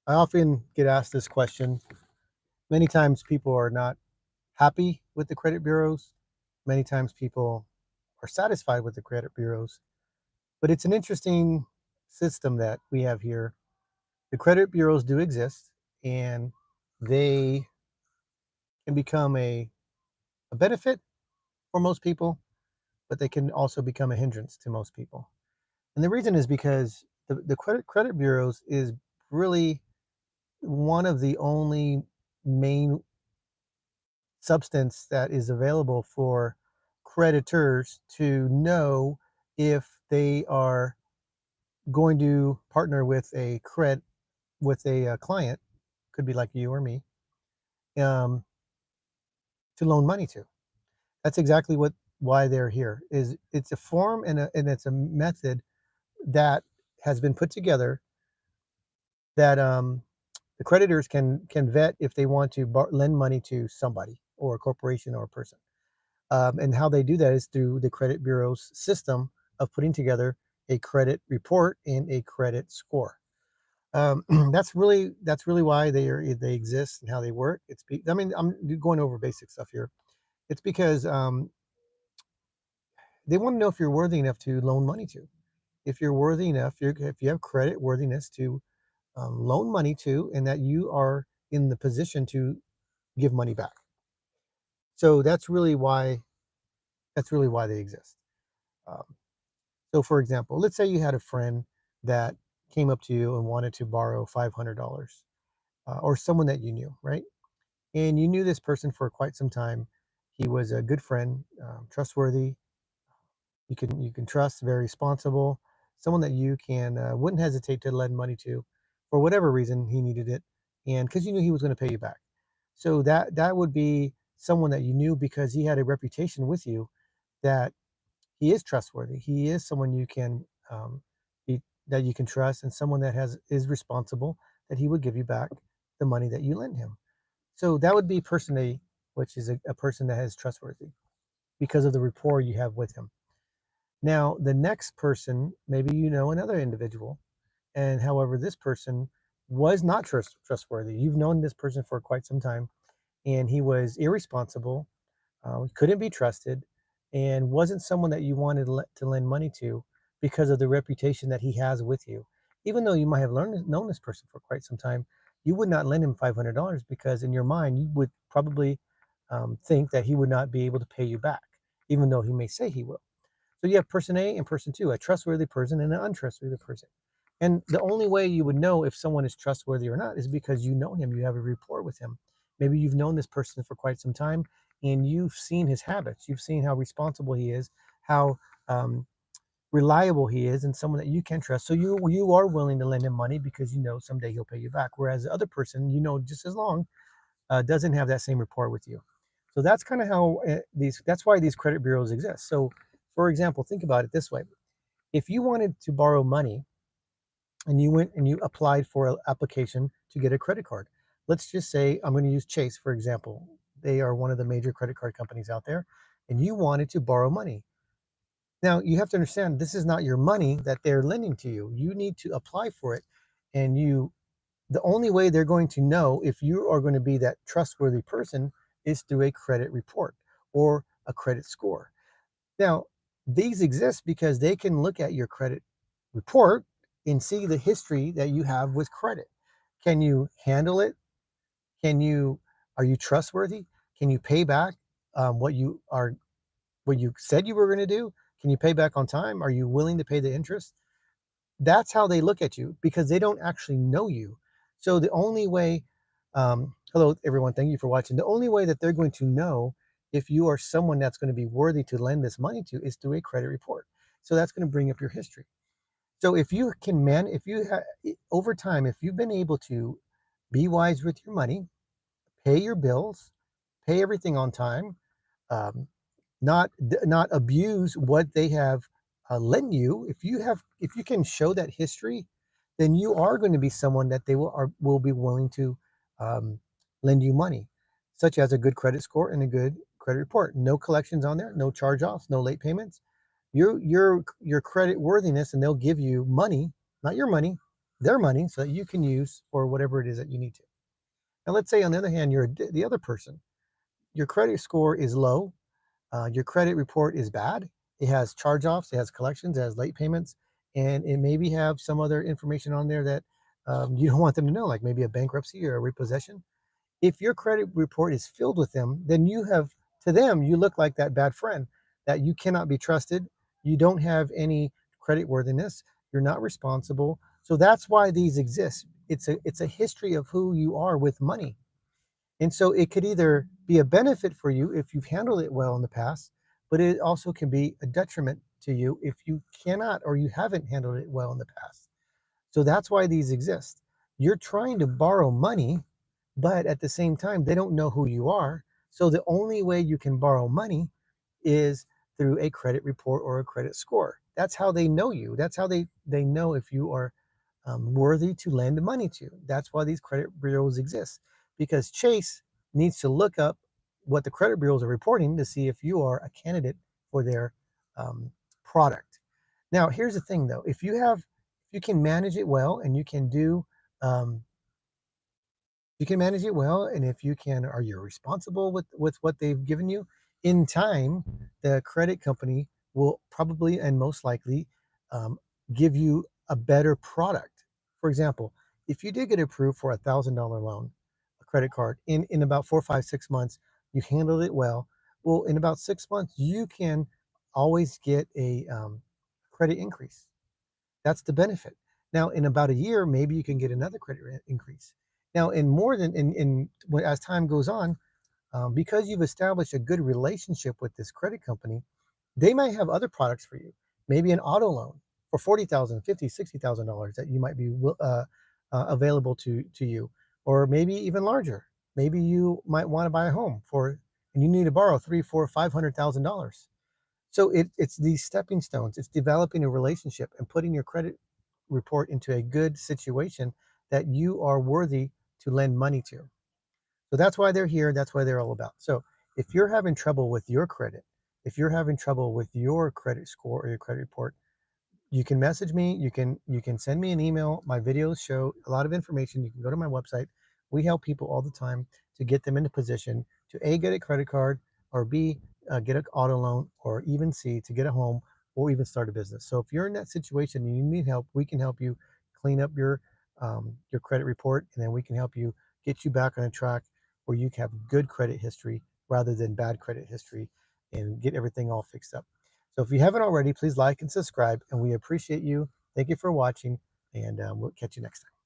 I often get asked this question. Many times people are not happy with the credit bureaus. Many times people are satisfied with the credit bureaus. But it's an interesting system that we have here. The credit bureaus do exist, and they can become a benefit for most people, but they can also become a hindrance to most people. And the reason is because the credit bureaus is really one of the only main substance that is available for creditors to know if they are going to partner with a client, could be like you or me, um, to loan money to. That's exactly what why they're here. Is it's a form and it's a method that has been put together that the creditors can vet if they want to lend money to somebody or a corporation or a person. And how they do that is through the credit bureau's system of putting together a credit report and a credit score. That's really why they exist and how they work. I mean, I'm going over basic stuff here. It's because they want to know if you're worthy enough to loan money to. If you're worthy enough, if you have credit worthiness to loan money to, and that you are in the position to give money back. So that's really why they exist. Um, So, for example, let's say you had a friend that came up to you and wanted to borrow $500, or someone that you knew, right? And you knew this person for quite some time. He was a good friend, trustworthy. You can trust, very responsible, someone that you can wouldn't hesitate to lend money to, for whatever reason he needed it, and because you knew he was going to pay you back. So that would be someone that you knew because he had a reputation with you that he is trustworthy. He is someone you can be that you can trust, and someone that has is responsible. That he would give you back the money that you lend him. So that would be person A, which is a person that is trustworthy because of the rapport you have with him. Now, the next person, maybe you know another individual, and however, this person was not trustworthy. You've known this person for quite some time, and he was irresponsible, couldn't be trusted, and wasn't someone that you wanted to lend money to because of the reputation that he has with you. Even though you might have known this person for quite some time, you would not lend him $500 because in your mind you would probably think that he would not be able to pay you back, even though he may say he will. So you have person A and person two, a trustworthy person and an untrustworthy person. And the only way you would know if someone is trustworthy or not is because you know him, you have a rapport with him. Maybe you've known this person for quite some time and you've seen his habits, you've seen how responsible he is, how um, reliable he is, and someone that you can trust. So you are willing to lend him money because you know someday he'll pay you back. Whereas the other person, you know, just as long doesn't have that same rapport with you. So that's kind of how that's why these credit bureaus exist. So, for example, think about it this way: if you wanted to borrow money and you went and you applied for an application to get a credit card, let's just say I'm going to use Chase for example. They are one of the major credit card companies out there, and you wanted to borrow money. Now you have to understand this is not your money that they're lending to you. You need to apply for it, and the only way they're going to know if you are going to be that trustworthy person is through a credit report or a credit score. Now, these exist because they can look at your credit report and see the history that you have with credit. Can you handle it? Can you Are you trustworthy? Can you pay back what you said you were going to do? Can you pay back on time? Are you willing to pay the interest? That's how they look at you because they don't actually know you. So the only way, hello everyone, thank you for watching. The only way that they're going to know if you are someone that's going to be worthy to lend this money to is through a credit report. So that's going to bring up your history. So if you can if you over time, if you've been able to be wise with your money, pay your bills, pay everything on time, um, not abuse what they have lent you. If you can show that history, then you are going to be someone that will be willing to um, lend you money, such as a good credit score and a good credit report. No collections on there, no charge offs, no late payments. Your credit worthiness, and they'll give you money, not your money, their money so that you can use for whatever it is that you need to. Now, let's say on the other hand, you're the other person. Your credit score is low. Your credit report is bad. It has charge-offs, it has collections, it has late payments, and it maybe have some other information on there that you don't want them to know, like maybe a bankruptcy or a repossession. If your credit report is filled with them, then you have, to them, you look like that bad friend that you cannot be trusted. You don't have any credit worthiness. You're not responsible. So that's why these exist. It's a history of who you are with money. And so it could either be a benefit for you if you've handled it well in the past, but it also can be a detriment to you if you cannot or you haven't handled it well in the past. So that's why these exist. You're trying to borrow money, but at the same time, they don't know who you are. So the only way you can borrow money is through a credit report or a credit score. That's how they know you. That's how they know if you are worthy to lend money to. That's why these credit bureaus exist, because Chase needs to look up what the credit bureaus are reporting to see if you are a candidate for their um, product. Now, here's the thing though: if you can manage it well and um, you can manage it well, and if you can, are you responsible with what they've given you? In time, the credit company will probably and most likely um, give you a better product. For example, if you did get approved for $1,000 loan, a credit card in about 4, 5, 6 months, you handled it well. Well, in about 6 months, you can always get a credit increase. That's the benefit. Now, in about a year, maybe you can get another credit increase. Now, in more than as time goes on, because you've established a good relationship with this credit company, they might have other products for you. Maybe an auto loan for 40,000, 50, $60,000 that you might be available to you, or maybe even larger. Maybe you might want to buy a home for, and you need to borrow three, four, $500,000. So it's these stepping stones. It's developing a relationship and putting your credit report into a good situation that you are worthy to lend money to. So that's why they're here. That's why they're all about. So if you're having trouble with your credit, if you're having trouble with your credit score or your credit report, you can message me. You can send me an email. My videos show a lot of information. You can go to my website. We help people all the time to get them into position to A, get a credit card, or B, get an auto loan, or even C, to get a home or even start a business. So if you're in that situation and you need help, we can help you clean up your credit report, and then we can help you get you back on a track where you can have good credit history rather than bad credit history, and get everything all fixed up. So if you haven't already, please like and subscribe, and we appreciate you. Thank you for watching, and we'll catch you next time.